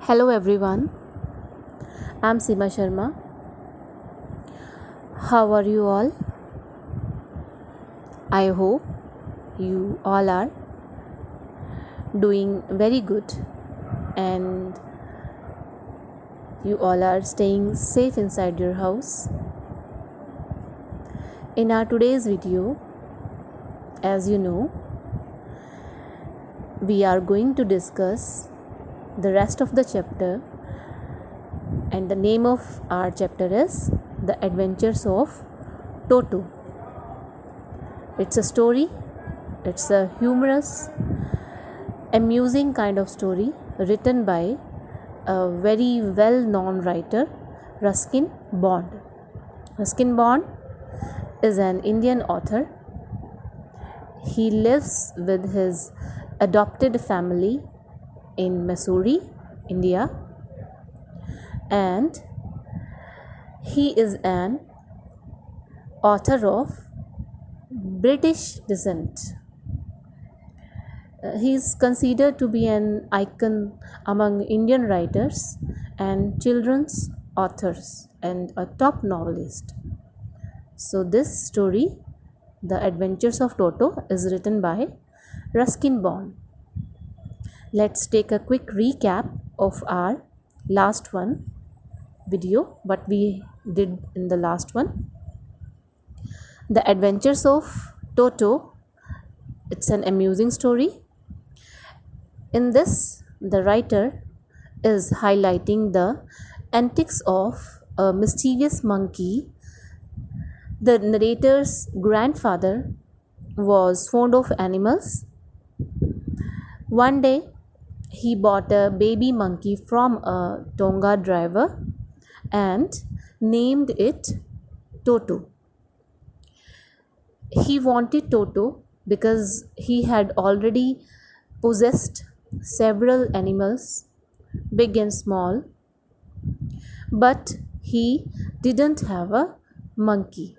Hello everyone, I'm Seema Sharma. How are you all? I hope you all are doing very good and you all are staying safe inside your house. In our today's video, as you know, we are going to discuss the rest of the chapter, and the name of our chapter is The Adventures of Toto. It's a story, it's a humorous, amusing kind of story written by a very well known writer, Ruskin Bond. Ruskin Bond is an Indian author. He lives with his adopted family in Missouri, India, and he is an author of British descent. He is considered to be an icon among Indian writers and children's authors and a top novelist. So this story, The Adventures of Toto, is written by Ruskin Bond. Let's take a quick recap of our last video, what we did in the last one. The Adventures of Toto, it's an amusing story. In this, the writer is highlighting the antics of a mischievous monkey. The narrator's grandfather was fond of animals. One day, he bought a baby monkey from a Tonga driver and named it Toto. He wanted Toto because he had already possessed several animals, big and small, but he didn't have a monkey.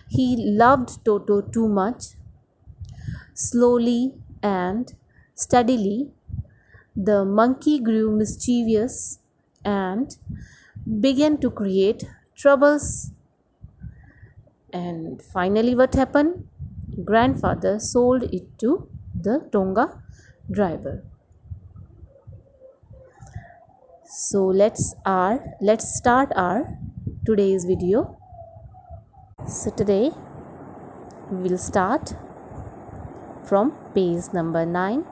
He loved Toto too much. Slowly and steadily, the monkey grew mischievous and began to create troubles. And finally, what happened? Grandfather sold it to the Tonga driver. So let's start our today's video. So today we'll start from page number 9.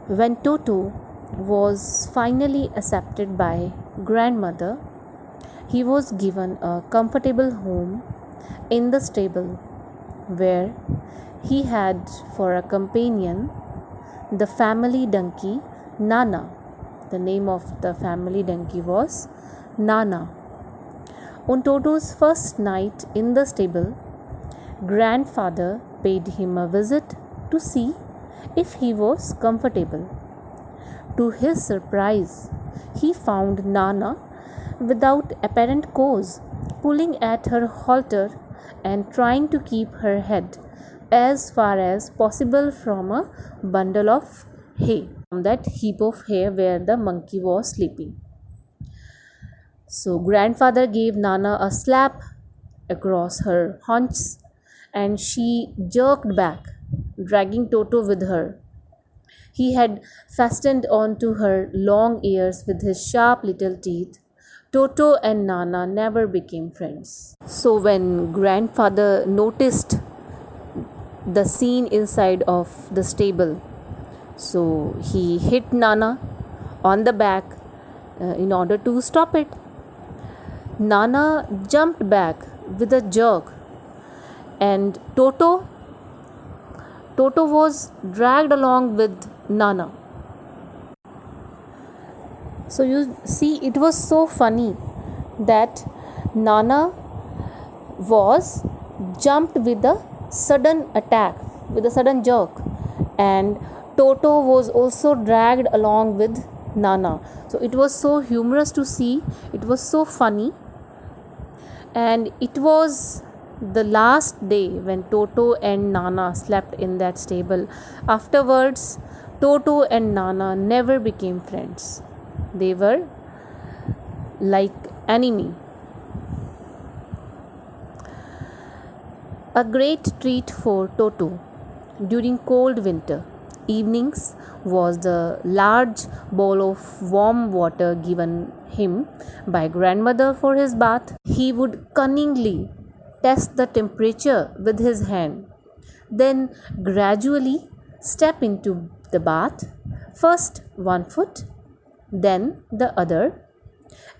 When Toto was finally accepted by grandmother, he was given a comfortable home in the stable where he had for a companion the family donkey Nana. The name of the family donkey was Nana. On Toto's first night in the stable, grandfather paid him a visit to see if he was comfortable. To his surprise, he found Nana without apparent cause, pulling at her halter and trying to keep her head as far as possible from a bundle of hay, from that heap of hay where the monkey was sleeping. So grandfather gave Nana a slap across her haunches and she jerked back, dragging Toto with her. He had fastened onto her long ears with his sharp little teeth. Toto and Nana never became friends. So when grandfather noticed the scene inside of the stable, so he hit Nana on the back in order to stop it. Nana jumped back with a jerk and Toto was dragged along with Nana. So you see, it was so funny that Nana was jumped with a sudden attack, with a sudden jerk, and Toto was also dragged along with Nana. So it was so humorous to see, it was so funny, and it was the last day when Toto and Nana slept in that stable. Afterwards, Toto and Nana never became friends. They were like enemy. A great treat for Toto during cold winter evenings was the large bowl of warm water given him by grandmother for his bath. He would cunningly test the temperature with his hand, then gradually step into the bath, first one foot, then the other,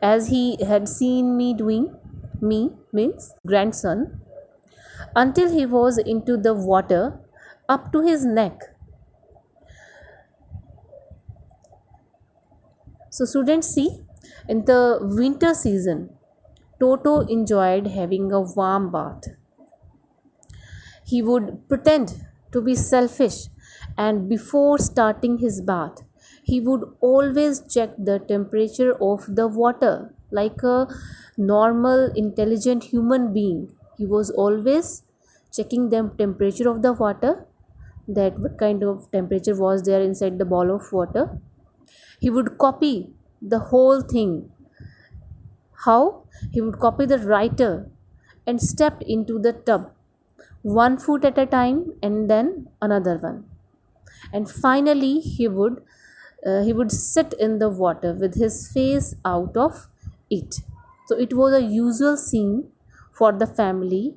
as he had seen me doing, me means grandson, until he was into the water up to his neck. So, students, see, in the winter season, Toto enjoyed having a warm bath. He would pretend to be selfish, and before starting his bath, he would always check the temperature of the water like a normal, intelligent human being. He was always checking the temperature of the water, that what kind of temperature was there inside the ball of water. He would copy the whole thing. How? He would copy the writer and stepped into the tub, one foot at a time and then another one. And finally he would sit in the water with his face out of it. So it was a usual scene for the family.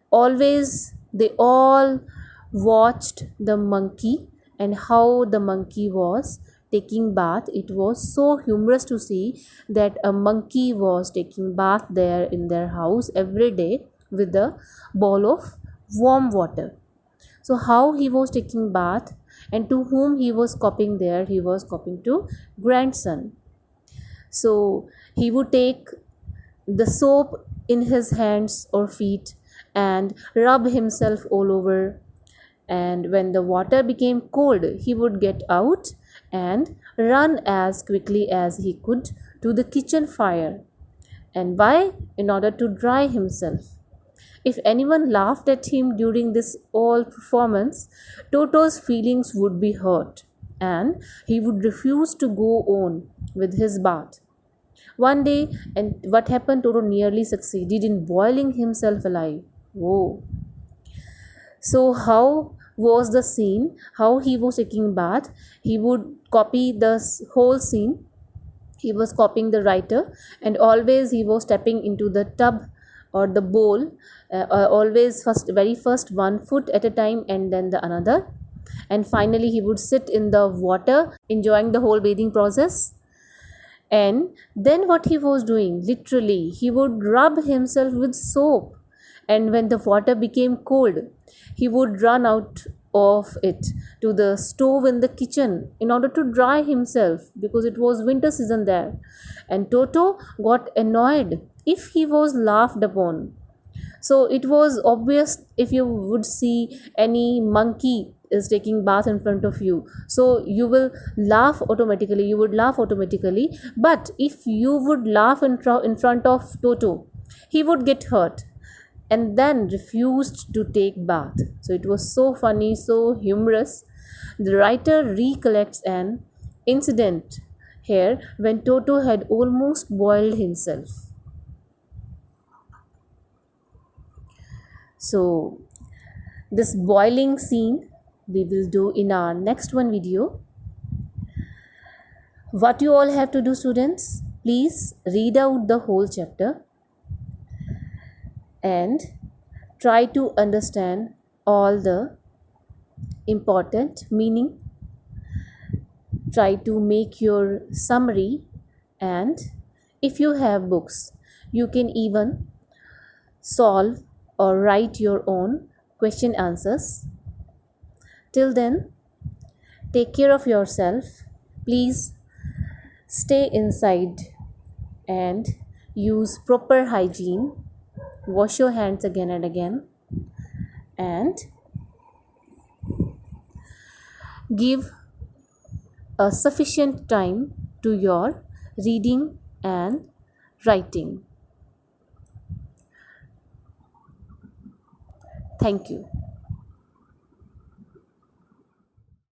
Always they all watched the monkey and how the monkey was taking bath. It was so humorous to see that a monkey was taking bath there in their house every day with a bowl of warm water. So how he was taking bath and to whom he was copying there, he was copying to grandson. So he would take the soap in his hands or feet and rub himself all over, and when the water became cold he would get out and run as quickly as he could to the kitchen fire. And why? In order to dry himself. If anyone laughed at him during this all performance, Toto's feelings would be hurt and he would refuse to go on with his bath. One day, and what happened? Toto nearly succeeded in boiling himself alive. Whoa. So how was the scene? How he was taking bath? He would copy the whole scene. He was copying the writer, and always he was stepping into the tub or the bowl, always very first one foot at a time and then the another, and finally he would sit in the water enjoying the whole bathing process. And then what he was doing, literally he would rub himself with soap, and when the water became cold he would run out of it to the stove in the kitchen in order to dry himself, because it was winter season there. And Toto got annoyed if he was laughed upon. So it was obvious if you would see any monkey is taking bath in front of you, so you will laugh automatically, you would laugh automatically. But if you would laugh in front of Toto, he would get hurt and then refused to take bath. So it was so funny, so humorous. The writer recollects an incident here when Toto had almost boiled himself. So this boiling scene we will do in our next one video. What you all have to do, students, please read out the whole chapter and try to understand all the important meaning. Try to make your summary, and if you have books you can even solve or write your own question answers. Till then, take care of yourself. Please stay inside and use proper hygiene. Wash your hands again and again, and give a sufficient time to your reading and writing. Thank you.